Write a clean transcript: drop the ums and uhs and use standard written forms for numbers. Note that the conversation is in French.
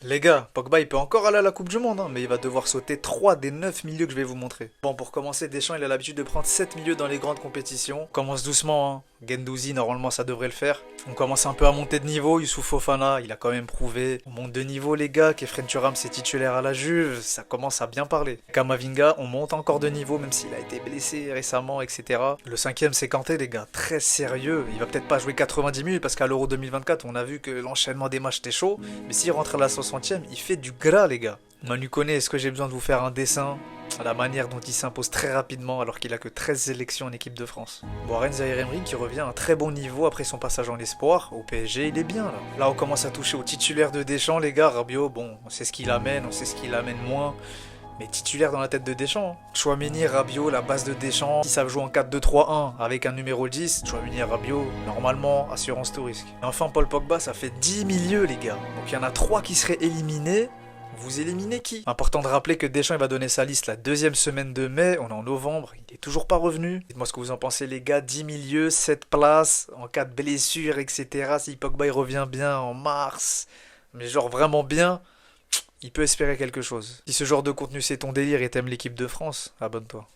Les gars, Pogba il peut encore aller à la Coupe du Monde, hein, mais il va devoir sauter 3 des 9 milieux que je vais vous montrer. Bon, pour commencer, Deschamps il a l'habitude de prendre 7 milieux dans les grandes compétitions. On commence doucement, hein. Gendouzi, normalement ça devrait le faire. On commence un peu à monter de niveau. Youssouf Fofana, il a quand même prouvé. On monte de niveau, les gars. Kefren Turam, c'est titulaire à la Juve. Ça commence à bien parler. Kamavinga, on monte encore de niveau, même s'il a été blessé récemment, etc. Le cinquième, c'est Kanté, les gars. Très sérieux. Il va peut-être pas jouer 90 minutes parce qu'à l'Euro 2024, on a vu que l'enchaînement des matchs était chaud. Mais s'il rentre à la 60e, il fait du gras, les gars. Manu Koné, est-ce que j'ai besoin de vous faire un dessin à la manière dont il s'impose très rapidement alors qu'il a que 13 sélections en équipe de France. Bon, Rennes Emery qui revient à un très bon niveau après son passage en espoir. Au PSG, il est bien là. Là, on commence à toucher au titulaire de Deschamps, les gars. Rabiot, bon, on sait ce qu'il amène, on sait ce qu'il amène moins. Mais titulaire dans la tête de Deschamps. Chouameni, Rabiot, la base de Deschamps. Si ça joue en 4-2-3-1 avec un numéro 10, Chouameni et Rabiot, normalement, assurance tout risque. Et enfin, Paul Pogba, ça fait 10 milieux, les gars. Donc il y en a 3 qui seraient éliminés. Vous éliminez qui? Important de rappeler que Deschamps il va donner sa liste la deuxième semaine de mai, on est en novembre, il est toujours pas revenu. Dites-moi ce que vous en pensez les gars, 10 milieux, 7 places, en cas de blessure, etc. Si Pogba il revient bien en mars, mais genre vraiment bien, il peut espérer quelque chose. Si ce genre de contenu c'est ton délire et t'aimes l'équipe de France, abonne-toi.